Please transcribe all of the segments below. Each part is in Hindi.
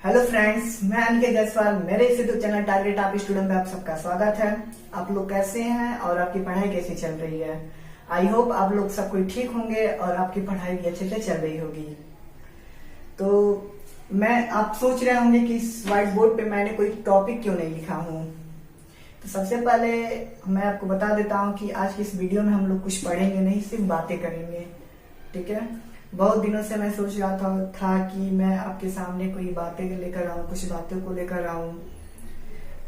हेलो फ्रेंड्स, मैं अनिकेत जायसवाल। मेरे इस यूट्यूब चैनल टारगेट आप स्टूडेंट में आप सबका स्वागत है। आप लोग कैसे हैं और आपकी पढ़ाई कैसी चल रही है? आई होप आप लोग सब कोई ठीक होंगे और आपकी पढ़ाई भी अच्छे से चल रही होगी। तो मैं आप सोच रहे होंगे कि इस व्हाइट बोर्ड पे मैंने कोई टॉपिक क्यों नहीं लिखा हूँ। तो सबसे पहले मैं आपको बता देता हूँ कि आज की इस वीडियो में हम लोग कुछ पढ़ेंगे नहीं, सिर्फ बातें करेंगे। ठीक है। बहुत दिनों से मैं सोच रहा था कि मैं आपके सामने कोई बातें लेकर आऊं, कुछ बातों को लेकर आऊं।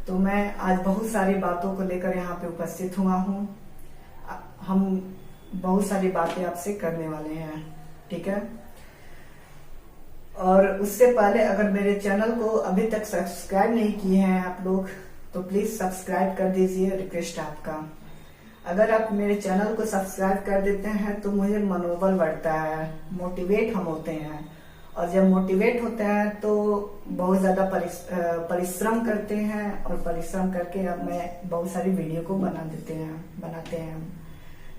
तो मैं आज बहुत सारी बातों को लेकर यहाँ पे उपस्थित हुआ हूँ। हम बहुत सारी बातें आपसे करने वाले हैं। ठीक है। और उससे पहले अगर मेरे चैनल को अभी तक सब्सक्राइब नहीं किए हैं आप लोग, तो प्लीज सब्सक्राइब कर दीजिए, रिक्वेस्ट है आपका। अगर आप मेरे चैनल को सब्सक्राइब कर देते हैं तो मुझे मनोबल बढ़ता है, मोटिवेट हम होते हैं। और जब मोटिवेट होते हैं तो बहुत ज्यादा परिश्रम करते हैं और परिश्रम करके अब मैं बहुत सारी वीडियो को बनाते हैं हम।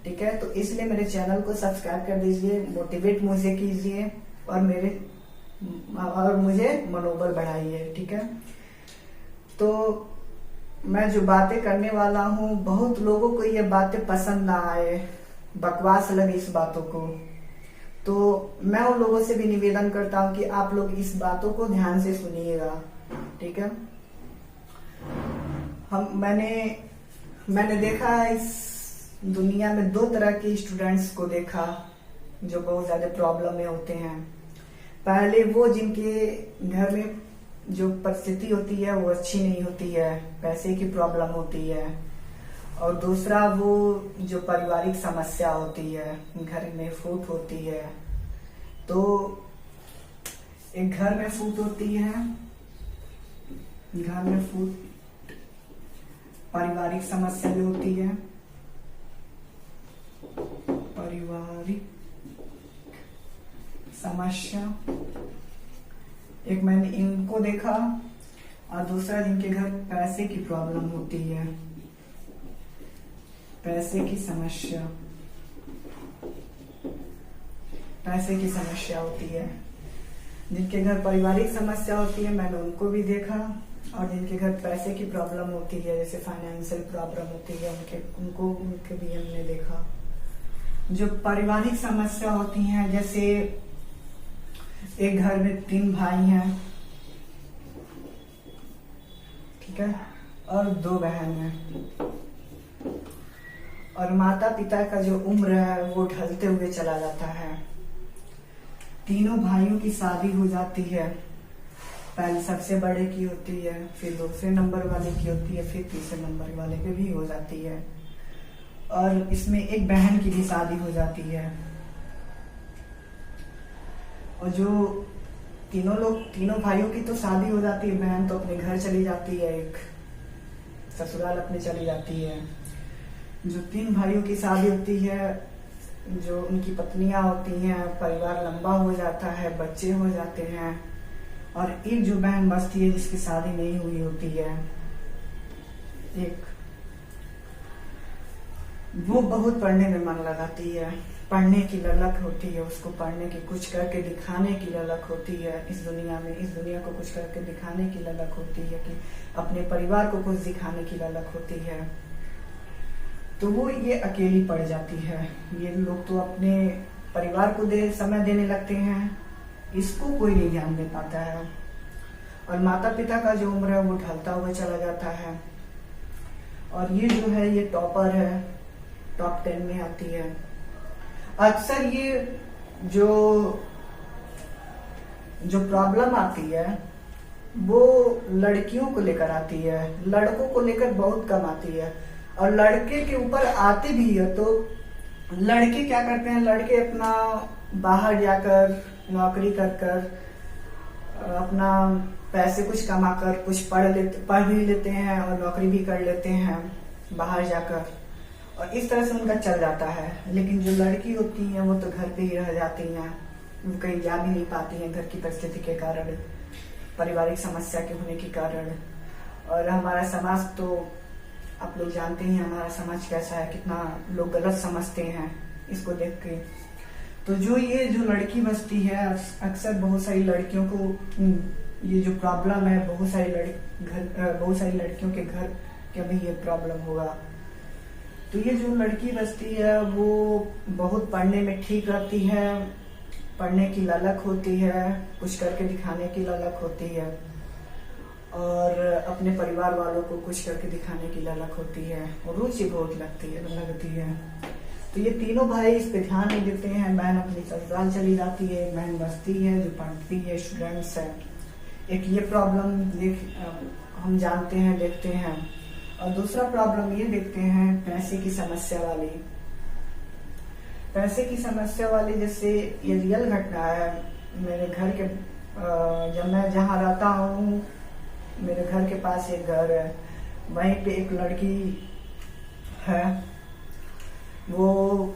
ठीक है। तो इसलिए मेरे चैनल को सब्सक्राइब कर दीजिए, मोटिवेट मुझे कीजिए और मुझे मनोबल बढ़ाइए। ठीक है। तो मैं जो बातें करने वाला हूँ, बहुत लोगों को ये बातें पसंद ना आए, बकवास लगे इस बातों को। तो मैं उन लोगों से भी निवेदन करता हूँ कि आप लोग इस बातों को ध्यान से सुनिएगा। ठीक है। मैंने देखा इस दुनिया में दो तरह के स्टूडेंट्स को देखा जो बहुत ज्यादा प्रॉब्लम में होते हैं। पहले वो जिनके घर में जो परिस्थिति होती है वो अच्छी नहीं होती है, पैसे की प्रॉब्लम होती है। और दूसरा वो जो पारिवारिक समस्या होती है, घर में फूट होती है। तो एक घर में फूट होती है, घर में फूट पारिवारिक समस्या भी होती है। पारिवारिक समस्या एक मैंने इनको देखा, और दूसरा जिनके घर पैसे की प्रॉब्लम होती है, पैसे की समस्या होती है। जिनके घर पारिवारिक समस्या होती है मैंने उनको भी देखा, और जिनके घर पैसे की प्रॉब्लम होती है, जैसे फाइनेंशियल प्रॉब्लम होती है, उनके भी हमने देखा। जो पारिवारिक समस्या होती है, जैसे एक घर में 3 भाई हैं, ठीक है, और 2 बहन हैं। और माता पिता का जो उम्र है वो ढलते हुए चला जाता है। तीनों भाइयों की शादी हो जाती है। पहले सबसे बड़े की होती है, फिर दूसरे नंबर वाले की होती है, फिर तीसरे नंबर वाले की भी हो जाती है। और इसमें एक बहन की भी शादी हो जाती है। और जो तीनों भाइयों की तो शादी हो जाती है, बहन तो अपने घर चली जाती है, एक ससुराल अपने चली जाती है। जो 3 भाइयों की शादी होती है, जो उनकी पत्नियां होती हैं, परिवार लंबा हो जाता है, बच्चे हो जाते हैं। और एक जो बहन बचती है जिसकी शादी नहीं हुई होती है, एक वो बहुत पढ़ने में मन लगाती है, पढ़ने की ललक होती है उसको, पढ़ने की कुछ करके दिखाने की ललक होती है। इस दुनिया को कुछ करके दिखाने की ललक होती है, कि अपने परिवार को कुछ दिखाने की ललक होती है। तो वो ये अकेली पड़ जाती है। ये लोग तो अपने परिवार को समय देने लगते हैं, इसको कोई नहीं ध्यान दे पाता है। और माता पिता का जो उम्र है वो ढलता हुआ चला जाता है। और ये जो है ये टॉपर है, टॉप 10 में आती है। अक्सर ये जो प्रॉब्लम आती है वो लड़कियों को लेकर आती है, लड़कों को लेकर बहुत कम आती है। और लड़के के ऊपर आती भी है तो लड़के क्या करते हैं, लड़के अपना बाहर जाकर नौकरी कर अपना पैसे कुछ कमाकर कुछ पढ़ भी लेते हैं और नौकरी भी कर लेते हैं बाहर जाकर, और इस तरह से उनका चल जाता है। लेकिन जो लड़की होती हैं वो तो घर पे ही रह जाती हैं, वो कहीं जा भी नहीं पाती हैं घर की परिस्थिति के कारण, पारिवारिक समस्या के होने के कारण। और हमारा समाज तो आप लोग जानते हैं हमारा समाज कैसा है, कितना लोग गलत समझते हैं इसको देख के। तो जो लड़की बचती है, अक्सर बहुत सारी लड़कियों को ये जो प्रॉब्लम है बहुत सारी लड़कियों के घर के भी ये प्रॉब्लम होगा। तो ये जो लड़की बचती है वो बहुत पढ़ने में ठीक रहती है, पढ़ने की ललक होती है, कुछ करके दिखाने की ललक होती है, और अपने परिवार वालों को कुछ करके दिखाने की ललक होती है, और रुचि बहुत लगती है। तो ये तीनों भाई इस पे ध्यान नहीं देते हैं। बहन अपनी ससुराल चली जाती है, बहन बचती है जो पढ़ती है, स्टूडेंट्स है। एक ये प्रॉब्लम हम जानते हैं, देखते हैं। और दूसरा प्रॉब्लम ये देखते हैं पैसे की समस्या वाली। पैसे की समस्या वाली जैसे ये रियल घटना है। मेरे घर के जब मैं जहाँ रहता हूँ, मेरे घर के पास एक घर है, वहीं पे एक लड़की है, वो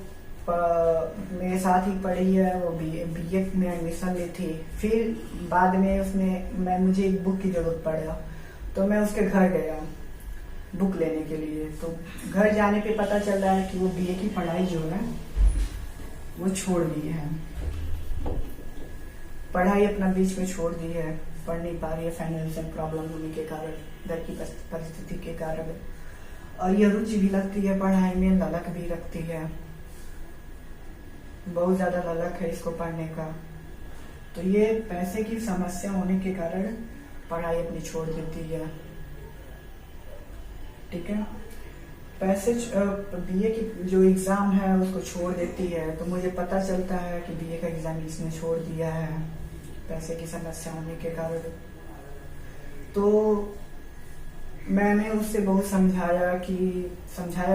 मेरे साथ ही पढ़ी है। वो बीए में एडमिशन ली थी। फिर बाद में मुझे एक बुक की जरूरत पड़ा, तो मैं उसके घर गया बुक लेने के लिए। तो घर जाने पे पता चल रहा है कि वो बीए की पढ़ाई जो है वो छोड़ दी है, पढ़ाई अपना बीच में छोड़ दी है, पढ़ नहीं पा रही है फाइनेंशियल प्रॉब्लम होने के कारण, घर की परिस्थिति के कारण। और ये रुचि भी लगती है पढ़ाई में, ललक भी रखती है, बहुत ज्यादा ललक है इसको पढ़ने का। तो ये पैसे की समस्या होने के कारण पढ़ाई अपनी छोड़ देती है। ठीक है, पैसे बीए की जो एग्जाम है उसको छोड़ देती है। तो मुझे पता चलता है कि बीए का एग्जाम इसने छोड़ दिया है पैसे की समस्या होने के कारण। तो मैंने उससे बहुत समझाया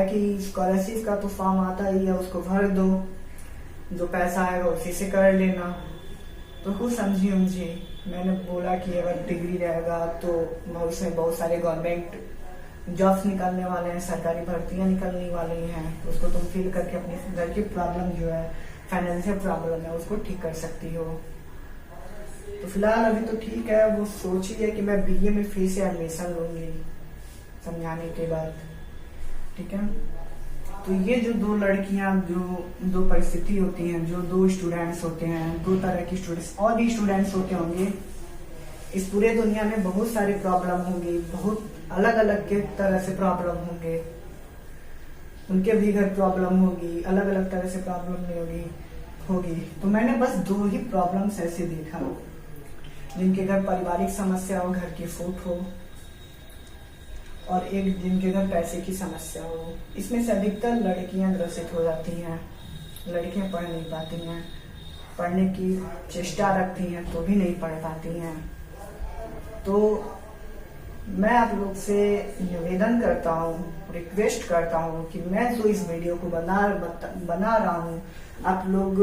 कि स्कॉलरशिप का तो फॉर्म आता ही है, उसको भर दो, जो पैसा आएगा उसी से कर लेना। तो कुछ समझी उमझी मैंने बोला कि अगर डिग्री रहेगा तो भविष्य में बहुत सारे गवर्नमेंट जॉब्स निकलने वाले हैं, सरकारी भर्तियां निकलने वाली हैं, उसको तुम फिल करके अपने घर की प्रॉब्लम जो है, फाइनेंशियल प्रॉब्लम है, उसको ठीक कर सकती हो। तो फिलहाल अभी तो ठीक है, वो सोची है कि मैं बीए में फिर से एडमिशन लूंगी समझाने के बाद। ठीक है, तो ये जो दो लड़कियां, जो दो परिस्थिति होती हैं, जो दो स्टूडेंट्स होते हैं, दो तरह की स्टूडेंट्स, और भी स्टूडेंट्स होते होंगे इस पूरे दुनिया में, बहुत सारी प्रॉब्लम होंगी, बहुत अलग अलग के तरह से प्रॉब्लम होंगे, उनके भी घर प्रॉब्लम होगी, अलग अलग तरह से प्रॉब्लम नहीं होगी। तो मैंने बस दो ही प्रॉब्लम्स ऐसे देखा जिनके घर पारिवारिक समस्या हो, घर की फूट हो, और एक जिनके घर पैसे की समस्या हो। इसमें से अधिकतर लड़कियां ग्रसित हो जाती हैं। लड़कियां पढ़ नहीं पाती हैं, पढ़ने की चेष्टा रखती हैं तो भी नहीं पढ़ पाती हैं। तो मैं आप लोग से निवेदन करता हूँ, रिक्वेस्ट करता हूँ कि मैं जो इस वीडियो को बना रहा हूँ, आप लोग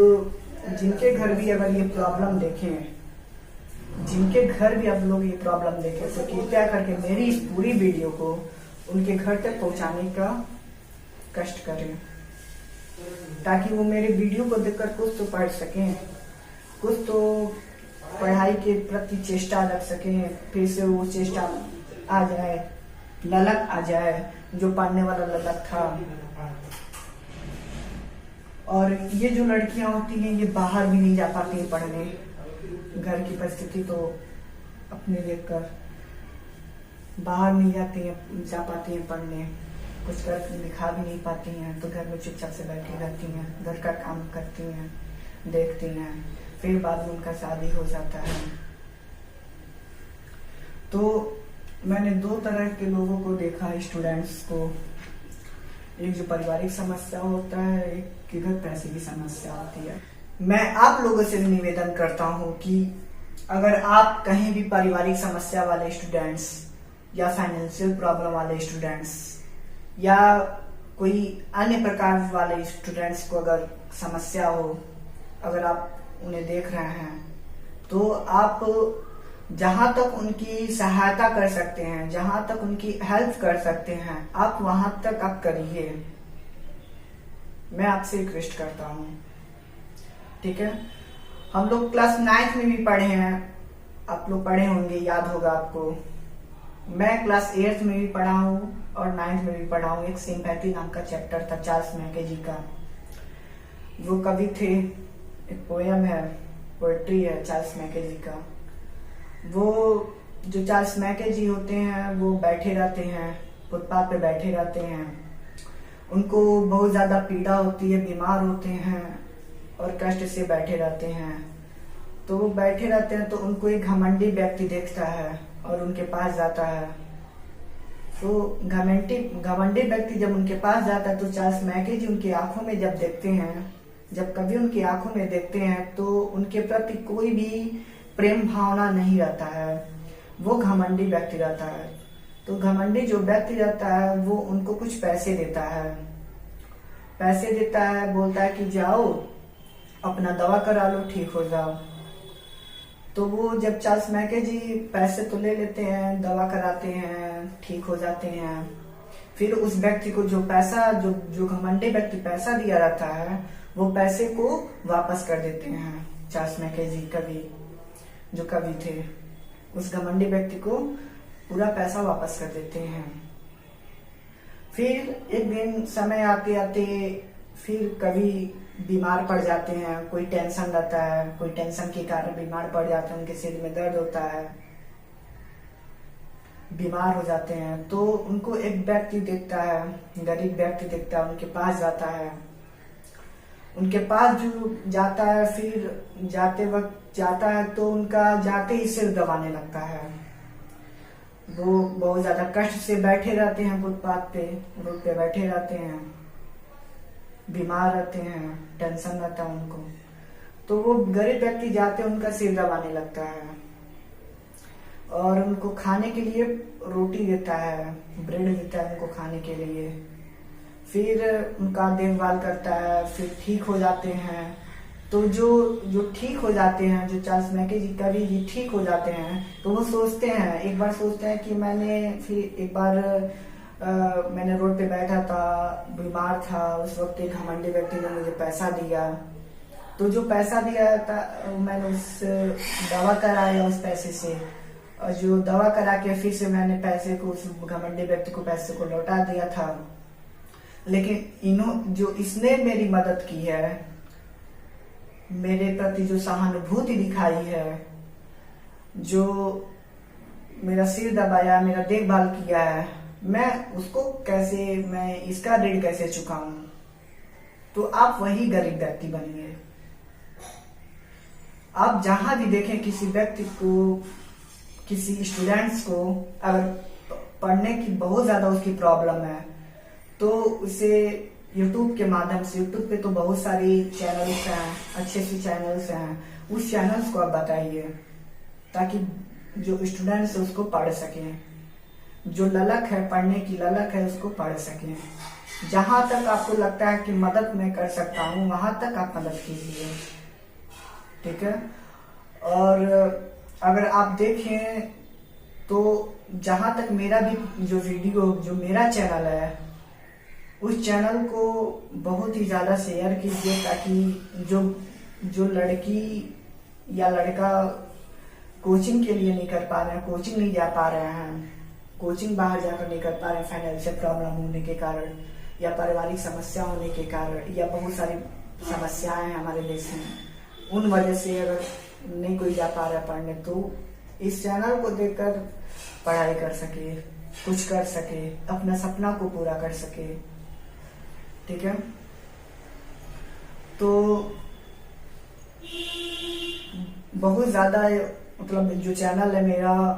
जिनके घर भी अगर ये प्रॉब्लम देखें, जिनके घर भी आप लोग ये प्रॉब्लम देखें, तो कृपया करके मेरी इस पूरी वीडियो को उनके घर तक पहुंचाने का कष्ट करें, ताकि वो मेरे वीडियो को देखकर कुछ तो पढ़ सकें, कुछ तो पढ़ाई के प्रति चेष्टा रख सकें, फिर से वो चेष्टा आ जाए, ललक आ जाए, जो पढ़ने वाला ललक था। और ये जो लड़कियां होती हैं ये बाहर भी नहीं जा पाती है पढ़ने, घर की परिस्थिति तो अपने देखकर बाहर नहीं जा पाती हैं पढ़ने, कुछ कर दिखा भी नहीं पाती हैं, तो घर में चुपचाप से बैठी रहती हैं, घर का काम करती हैं, देखती हैं, फिर बाद में उनका शादी हो जाता है। तो मैंने दो तरह के लोगों को देखा है, स्टूडेंट्स को, एक जो पारिवारिक समस्या होता है, एक के घर पैसे की समस्या होती है। मैं आप लोगों से निवेदन करता हूं कि अगर आप कहीं भी पारिवारिक समस्या वाले स्टूडेंट्स या फाइनेंशियल प्रॉब्लम वाले स्टूडेंट्स या कोई अन्य प्रकार वाले स्टूडेंट्स को अगर समस्या हो, अगर आप उन्हें देख रहे हैं, तो आप जहां तक उनकी सहायता कर सकते हैं, जहां तक उनकी हेल्प कर सकते हैं, आप वहां तक आप करिए। मैं आपसे रिक्वेस्ट करता हूं, ठीक है। हम लोग क्लास 9th में भी पढ़े हैं, आप लोग पढ़े होंगे, याद होगा आपको। मैं क्लास 8th में भी पढ़ा हूँ और 9th में भी पढ़ा हूँ। एक सिंपैथी नाम का चैप्टर था चार्ल्स मैकेजी का, वो कवि थे, एक पोयम है, पोएट्री है चार्ल्स मैकेजी का। वो जो चार्ल्स मैकेजी होते हैं वो बैठे रहते हैं, फुटपाथ पे बैठे रहते हैं। उनको बहुत ज्यादा पीड़ा होती है, बीमार होते हैं और कष्ट से बैठे रहते हैं। तो वो बैठे रहते हैं तो उनको एक घमंडी व्यक्ति देखता है और उनके पास जाता है। तो घमंडी व्यक्ति जब उनके पास जाता है तो चार्ल्स मैकेजी उनकी आंखों में जब देखते हैं, जब कभी उनकी आंखों में देखते हैं तो उनके प्रति कोई भी प्रेम भावना नहीं रहता है। वो घमंडी व्यक्ति रहता है। तो घमंडी जो व्यक्ति रहता है वो उनको कुछ पैसे देता है, बोलता है कि जाओ अपना दवा करा लो, ठीक हो जाओ। तो वो जब चार्ल्स मैकेजी पैसे तो ले लेते हैं, दवा कराते हैं, ठीक हो जाते हैं। फिर उस व्यक्ति को जो पैसा जो घमंडी व्यक्ति पैसा दिया रहता है वो पैसे को वापस कर देते हैं चार्ल्स मैकेजी जो कवि थे। उस घमंडी व्यक्ति को पूरा पैसा वापस कर देते हैं। फिर एक दिन समय आते आते फिर कवि बीमार पड़ जाते हैं। कोई टेंशन रहता है, कोई टेंशन के कारण बीमार पड़ जाते हैं, उनके सिर में दर्द होता है, बीमार हो जाते हैं। तो उनको एक व्यक्ति देखता है, गरीब व्यक्ति देखता है, उनके पास जाता है। उनके पास जो जाता है, फिर जाते वक्त जाता है तो उनका जाते ही सिर दबाने लगता है। वो बहुत ज्यादा कष्ट से बैठे रहते हैं, फुटपाथ पे, रोड पे बैठे रहते हैं, बीमार रहते हैं, टेंशन रहता है उनको। तो वो गरीब व्यक्ति जाते उनका सिर दबाने लगता है और उनको खाने के लिए रोटी देता है, ब्रेड देता है उनको खाने के लिए। फिर उनका देखभाल करता है, फिर ठीक हो जाते हैं। तो जो ठीक हो जाते हैं, जो चार्ल्स मैकेजी कवि जी ठीक हो जाते हैं, तो वो सोचते हैं, एक बार सोचते हैं कि मैंने रोड पे बैठा था, बीमार था, उस वक्त एक घमंडी व्यक्ति ने मुझे पैसा दिया। तो जो पैसा दिया था मैंने उस दवा कराया उस पैसे से, और जो दवा करा के फिर से मैंने पैसे को उस घमंडी व्यक्ति को पैसे को लौटा दिया था। लेकिन इसने मेरी मदद की है, मेरे प्रति जो सहानुभूति दिखाई है, जो मेरा सिर दबाया, मेरा देखभाल किया है, मैं इसका ऋण कैसे चुकाऊं। तो आप वही गरीब व्यक्ति बनिए। आप जहां भी देखें किसी व्यक्ति को, किसी स्टूडेंट्स को अगर पढ़ने की बहुत ज्यादा उसकी प्रॉब्लम है तो उसे यूट्यूब के माध्यम से, यूट्यूब पे तो बहुत सारी चैनल्स हैं, अच्छे चैनल्स हैं, उस चैनल्स को आप बताइए ताकि जो स्टूडेंट्स है उसको पढ़ सकें, जो ललक है, पढ़ने की ललक है, उसको पढ़ सकें। जहां तक आपको लगता है कि मदद मैं कर सकता हूं वहां तक आप मदद कीजिए, ठीक है। और अगर आप देखें तो जहां तक मेरा भी जो मेरा चैनल है उस चैनल को बहुत ही ज्यादा शेयर कीजिए ताकि जो लड़की या लड़का कोचिंग के लिए नहीं कर पा रहे हैं, कोचिंग नहीं जा पा रहे हैं, कोचिंग बाहर जाकर नहीं कर पा रहे हैं फाइनेंशियल प्रॉब्लम होने के कारण या पारिवारिक समस्या होने के कारण या बहुत सारी समस्याएं हैं हमारे देश में, उन वजह से अगर नहीं कोई जा पा रहा है पढ़ने, तो इस चैनल को देखकर पढ़ाई कर सके, कुछ कर सके, अपना सपना को पूरा कर सके, ठीक है। तो बहुत ज्यादा मतलब जो चैनल है मेरा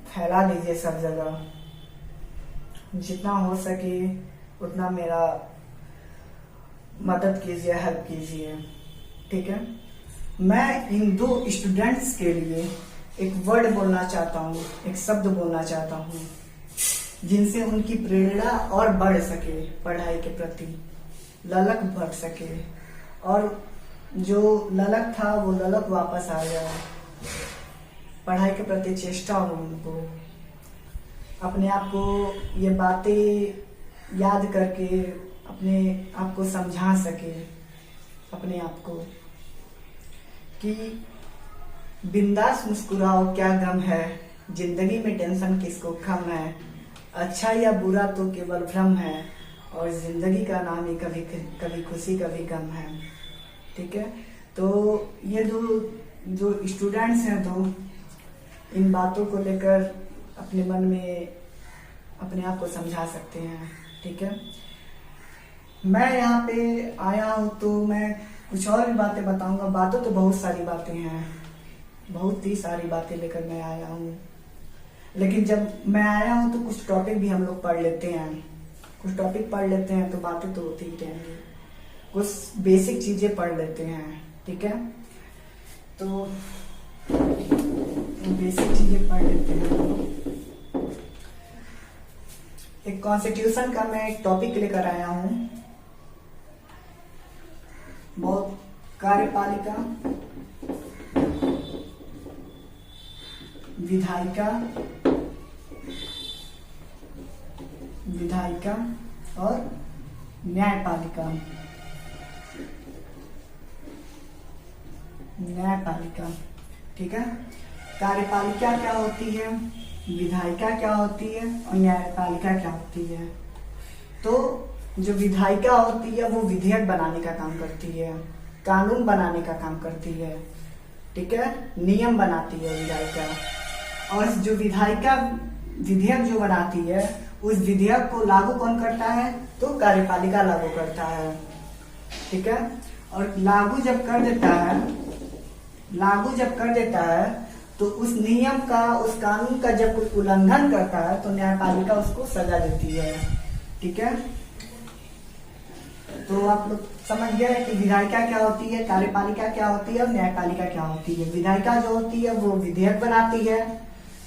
फैला दीजिए सब जगह, जितना हो सके उतना मेरा मदद कीजिए, हेल्प कीजिए, ठीक है। मैं इन दो स्टूडेंट्स के लिए एक वर्ड बोलना चाहता हूँ, एक शब्द बोलना चाहता हूँ जिनसे उनकी प्रेरणा और बढ़ सके, पढ़ाई के प्रति ललक बढ़ सके और जो ललक था वो ललक वापस आ जाए, पढ़ाई के प्रति चेष्टा हो उनको, अपने आप को ये बातें याद करके अपने आप को समझा सके, अपने आप को कि बिंदास मुस्कुराओ क्या गम है, जिंदगी में टेंशन किसको कम है, अच्छा या बुरा तो केवल भ्रम है और जिंदगी का नाम ही कभी खुशी कभी गम है, ठीक है। तो ये जो स्टूडेंट्स हैं, इन बातों को लेकर अपने मन में अपने आप को समझा सकते हैं। ठीक है, मैं यहाँ पे आया हूँ तो मैं कुछ और भी बातें बताऊंगा। बातें तो बहुत सारी बातें हैं, बहुत ही सारी बातें लेकर मैं आया हूँ, लेकिन जब मैं आया हूँ तो कुछ टॉपिक भी हम लोग पढ़ लेते हैं। कुछ टॉपिक पढ़ लेते हैं तो बातें तो होती ही रहेंगी। कुछ बेसिक चीजें पढ़ लेते हैं। ठीक है, तो बेसिक चीजें पढ़ लेते हैं। एक कॉन्स्टिट्यूशन का मैं एक टॉपिक लेकर आया हूं, बहुत कार्यपालिका, विधायिका और न्यायपालिका। ठीक है, कार्यपालिका क्या होती है, विधायिका क्या होती है और न्यायपालिका क्या होती है। तो जो विधायिका होती है वो विधेयक बनाने का काम करती है, कानून बनाने का काम करती है। ठीक है, नियम बनाती है विधायिका। और जो विधायिका विधेयक जो बनाती है, उस विधेयक को लागू कौन करता है, तो कार्यपालिका लागू करता है। ठीक है, और लागू जब कर देता है तो उस नियम का, उस कानून का जब कोई उल्लंघन करता है तो न्यायपालिका उसको सजा देती है। ठीक है, तो आप लोग समझ गए कि विधायिका क्या होती है, कार्यपालिका क्या होती है और न्यायपालिका क्या होती है। विधायिका जो होती है वो विधेयक बनाती है,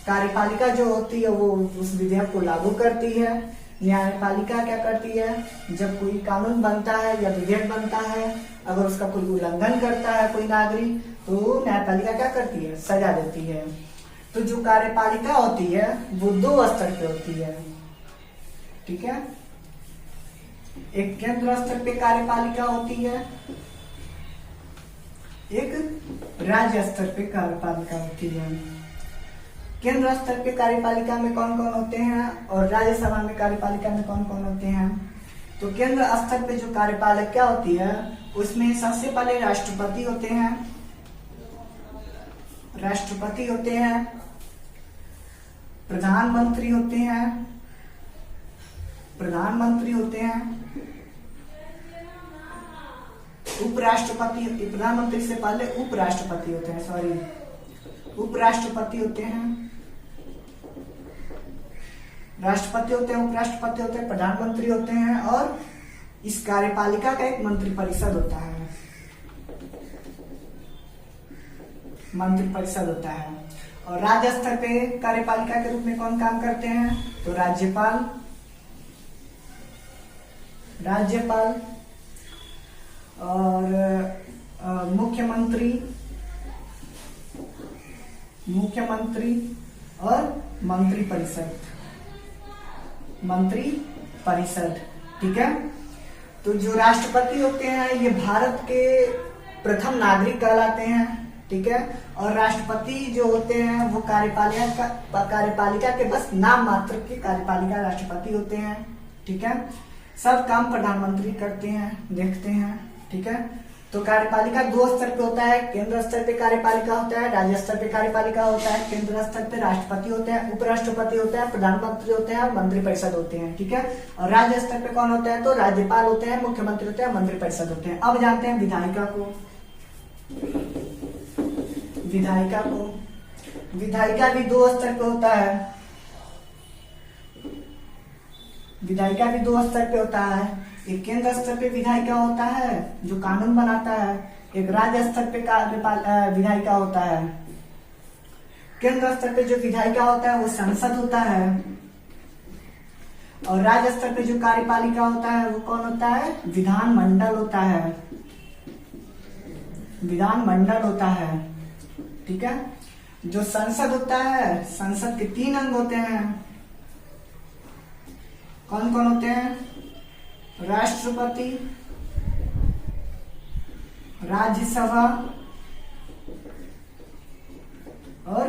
कार्यपालिका जो होती है वो उस विधेयक को लागू करती है, न्यायपालिका क्या करती है, जब कोई कानून बनता है या विधेयक बनता है, अगर उसका कोई उल्लंघन करता है कोई नागरिक, तो न्यायपालिका क्या करती है, सजा देती है। तो जो कार्यपालिका होती है वो 2 स्तर पे होती है। ठीक है, एक केंद्र स्तर पे कार्यपालिका होती है, एक राज्य स्तर पे कार्यपालिका होती है। केंद्र स्तर पे कार्यपालिका में कौन कौन होते हैं और राज्यसभा में कार्यपालिका में कौन कौन होते हैं। तो केंद्र स्तर पे जो कार्यपालिका होती है उसमें सबसे पहले राष्ट्रपति होते हैं, प्रधानमंत्री होते हैं, उपराष्ट्रपति, प्रधानमंत्री से पहले उपराष्ट्रपति होते हैं, उपराष्ट्रपति होते हैं, राष्ट्रपति होते हैं, उपराष्ट्रपति होते हैं, प्रधानमंत्री होते हैं, और इस कार्यपालिका का एक मंत्रिपरिषद होता है। और राज्य स्तर पे कार्यपालिका के रूप में कौन काम करते हैं, तो राज्यपाल और मुख्यमंत्री और मंत्रिपरिषद। ठीक है, तो जो राष्ट्रपति होते हैं ये भारत के प्रथम नागरिक कहलाते हैं। ठीक है, और राष्ट्रपति जो होते हैं वो कार्यपालिका के बस नाम मात्र के कार्यपालिका राष्ट्रपति होते हैं। ठीक है, सब काम प्रधानमंत्री करते हैं, देखते हैं। ठीक है, तो कार्यपालिका 2 स्तर पे होता है, केंद्र स्तर पे कार्यपालिका होता है, राज्य स्तर पे कार्यपालिका होता है। केंद्र स्तर पे राष्ट्रपति होते हैं, उपराष्ट्रपति होते हैं, प्रधानमंत्री होते हैं और मंत्रिपरिषद होते हैं। ठीक है, और राज्य स्तर पे कौन होता है, तो राज्यपाल होते हैं, मुख्यमंत्री होते हैं, मंत्रिपरिषद होते हैं। अब जानते हैं विधायिका को। विधायिका भी 2 स्तर पे होता है, एक केंद्र स्तर पे विधायिका होता है जो कानून बनाता है, एक राज्य स्तर पे विधायिका होता है। केंद्र स्तर पे जो विधायिका होता है वो संसद होता है, और राज्य स्तर पे जो कार्यपालिका होता है वो कौन होता है, विधानमंडल होता है। ठीक है, जो संसद होता है, संसद के 3 अंग होते हैं। कौन कौन होते हैं, राष्ट्रपति, राज्यसभा और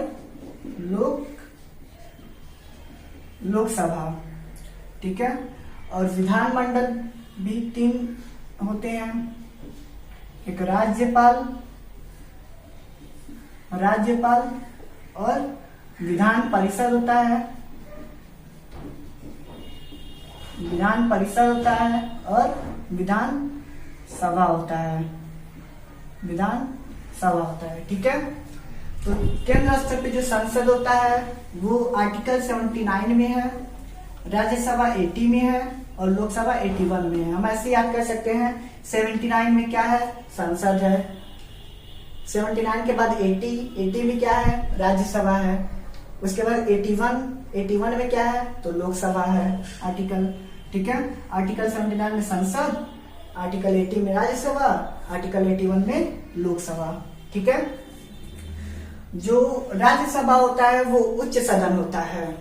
लोकसभा। ठीक है, और विधानमंडल भी 3 होते हैं, एक राज्यपाल और विधान परिषद होता है, विधान परिषद होता है और विधान सभा होता है, विधान सभा होता है। ठीक है, तो केंद्र स्तर पे जो संसद होता है वो आर्टिकल 79 में है, राज्यसभा 80 में है और लोकसभा 81 में है। हम ऐसे याद कर सकते हैं 79 में क्या है, संसद है, 79 के बाद 80 में क्या है, राज्यसभा है, उसके बाद 81 में क्या है, तो लोकसभा है आर्टिकल। ठीक है, आर्टिकल 79 में संसद, आर्टिकल 80 में राज्यसभा, आर्टिकल 81 में लोकसभा। ठीक है, जो राज्यसभा होता है वो उच्च सदन होता है।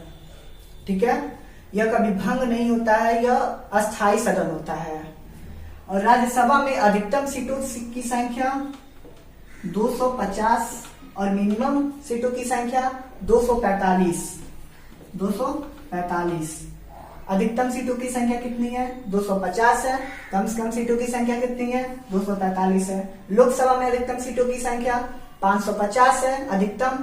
ठीक है, यह कभी भंग नहीं होता है, यह अस्थायी सदन होता है। और राज्यसभा में अधिकतम सीटों की संख्या 250 और मिनिमम सीटों की संख्या 245। अधिकतम सीटों की संख्या कितनी है, 250 है। कम से कम सीटों की संख्या कितनी है, 245 है। लोकसभा में अधिकतम सीटों की संख्या 550 है अधिकतम,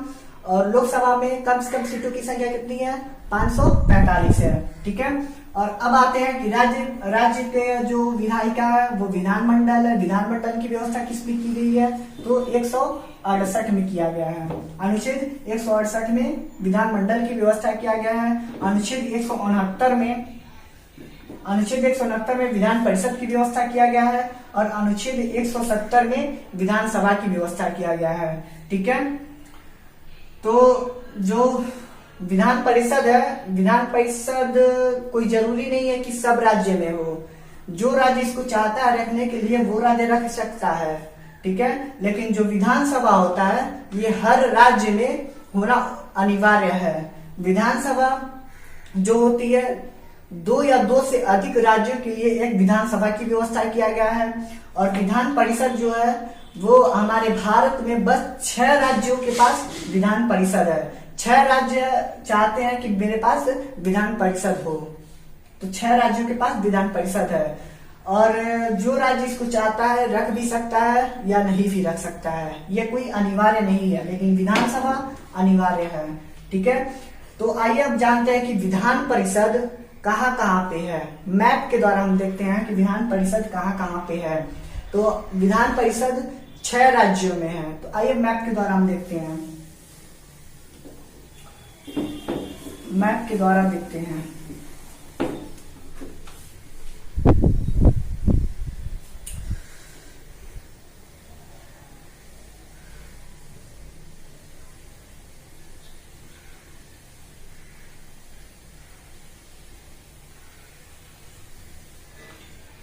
और लोकसभा में कम से कम सीटों की संख्या कितनी है, 545 है। ठीक है, और अब आते हैं कि राज्य के जो विधायिका है वो विधानमंडल है। विधानमंडल की व्यवस्था किसमें की गई है, तो 168 में किया गया है। अनुच्छेद 168 में विधानमंडल की व्यवस्था किया गया है। अनुच्छेद 169 में विधान परिषद की व्यवस्था किया गया है और अनुच्छेद 170 में विधानसभा की व्यवस्था किया गया है। ठीक है, तो जो विधान परिषद है, विधान परिषद कोई जरूरी नहीं है कि सब राज्य में हो, जो राज्य इसको चाहता है रखने के लिए वो राज्य रख सकता है। ठीक है, लेकिन जो विधानसभा होता है ये हर राज्य में होना अनिवार्य है। विधानसभा जो होती है 2 या 2 से अधिक राज्यों के लिए एक विधानसभा की व्यवस्था किया गया है। और विधान परिषद जो है वो हमारे भारत में बस 6 राज्यों के पास विधान परिषद है। 6 राज्य चाहते हैं कि मेरे पास विधान परिषद हो, तो 6 राज्यों के पास विधान परिषद है। और जो राज्य इसको चाहता है रख भी सकता है या नहीं भी रख सकता है, ये कोई अनिवार्य नहीं है, लेकिन विधानसभा अनिवार्य है। ठीक है, तो आइए अब जानते हैं कि विधान परिषद कहाँ कहाँ पे है। मैप के द्वारा हम देखते हैं कि विधान परिषद कहाँ कहाँ पे है। तो विधान परिषद 6 राज्यों में है। तो आइए मैप के द्वारा हम देखते हैं, मैप के द्वारा देखते हैं।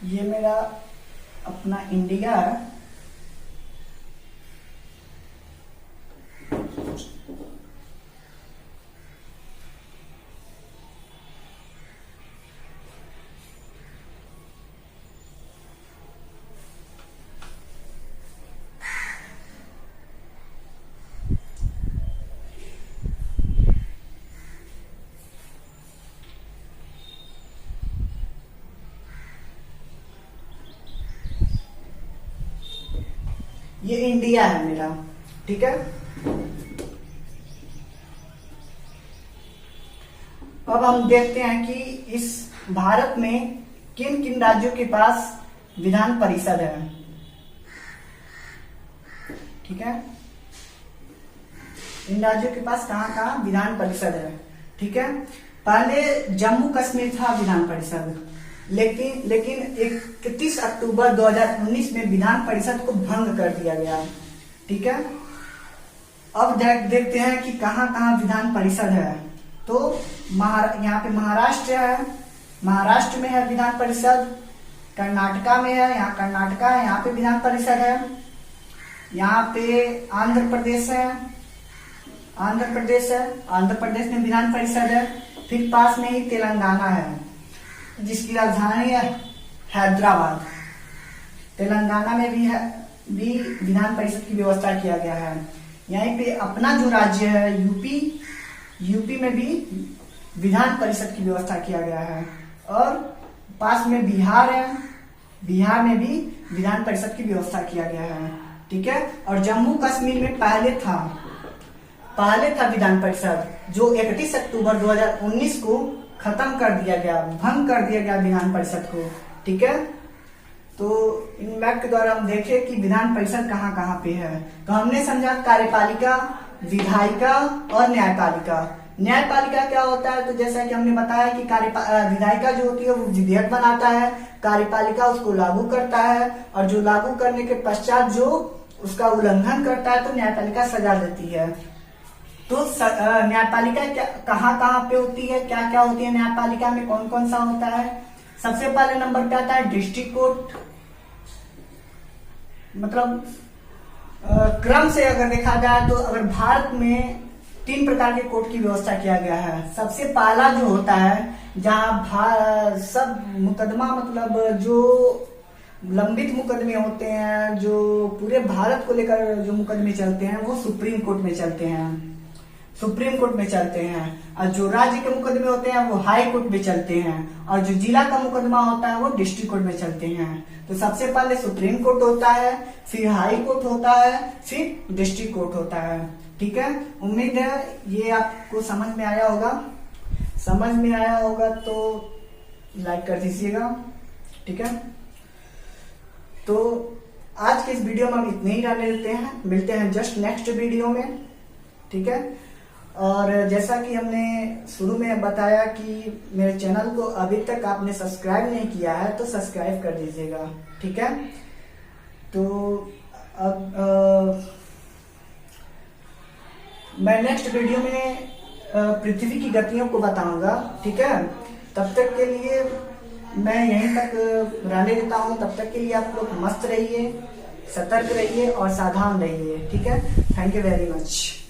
ये मेरा अपना इंडिया है। ये इंडिया है मेरा। ठीक है, अब हम देखते हैं कि इस भारत में किन किन राज्यों के पास विधान परिषद है। ठीक है, इन राज्यों के पास कहां कहां विधान परिषद है। ठीक है, पहले जम्मू कश्मीर था विधान परिषद, लेकिन 31 अक्टूबर 2019 में विधान परिषद को भंग कर दिया गया। ठीक है, अब देखते हैं कि कहां कहां विधान परिषद है। तो यहाँ पे महाराष्ट्र है, महाराष्ट्र में है विधान परिषद। कर्नाटका में है, यहाँ कर्नाटका है, यहाँ पे विधान परिषद है। यहाँ पे आंध्र प्रदेश है, आंध्र प्रदेश में विधान परिषद है। फिर पास में ही तेलंगाना है जिसकी राजधानी है हैदराबाद। तेलंगाना में भी विधान परिषद की व्यवस्था किया गया है। यहीं पे अपना जो राज्य है यूपी में भी विधान परिषद की व्यवस्था किया गया है। और पास में बिहार है, बिहार में भी विधान परिषद की व्यवस्था किया गया है। ठीक है, और जम्मू कश्मीर में पहले था, पहले था विधान परिषद, जो 31 अक्टूबर 2019 को खत्म कर दिया गया, भंग कर दिया गया विधान परिषद को। ठीक है, तो इन मैप के द्वारा हम देखें कि विधान परिषद कहाँ कहाँ पे है। तो हमने समझा कार्यपालिका, विधायिका और न्यायपालिका। न्यायपालिका क्या होता है, तो जैसा कि हमने बताया कि विधायिका जो होती है वो विधेयक बनाता है, कार्यपालिका उसको लागू करता है, और जो लागू करने के पश्चात जो उसका उल्लंघन करता है तो न्यायपालिका सजा देती है। तो न्यायपालिका क्या कहाँ कहाँ पे होती है, क्या क्या होती है न्यायपालिका में, कौन कौन सा होता है। सबसे पहले नंबर पे आता है डिस्ट्रिक्ट कोर्ट। मतलब क्रम से अगर देखा जाए तो अगर भारत में 3 प्रकार के कोर्ट की व्यवस्था किया गया है। सबसे पहला जो होता है जहाँ सब मुकदमा, मतलब जो लंबित मुकदमे होते हैं, जो पूरे भारत को लेकर जो मुकदमे चलते हैं वो सुप्रीम कोर्ट में चलते हैं, सुप्रीम कोर्ट में चलते हैं। और जो राज्य के मुकदमे होते हैं वो हाई कोर्ट में चलते हैं, और जो जिला का मुकदमा होता है वो डिस्ट्रिक्ट कोर्ट में चलते हैं। तो सबसे पहले सुप्रीम कोर्ट होता है, फिर हाई कोर्ट होता है, फिर डिस्ट्रिक्ट कोर्ट होता है। ठीक है, उम्मीद है ये आपको समझ में आया होगा। समझ में आया होगा तो लाइक कर दीजिएगा। ठीक है, तो आज के इस वीडियो में हम इतने ही रहने देते हैं, मिलते हैं जस्ट नेक्स्ट वीडियो में। ठीक है, और जैसा कि हमने शुरू में बताया कि मेरे चैनल को अभी तक आपने सब्सक्राइब नहीं किया है तो सब्सक्राइब कर दीजिएगा। ठीक है, तो अब मैं नेक्स्ट वीडियो में पृथ्वी की गतियों को बताऊंगा। ठीक है, तब तक के लिए मैं यहीं तक रहने देता हूं। तब तक के लिए आप लोग मस्त रहिए, सतर्क रहिए और सावधान रहिए। ठीक है, थैंक यू वेरी मच।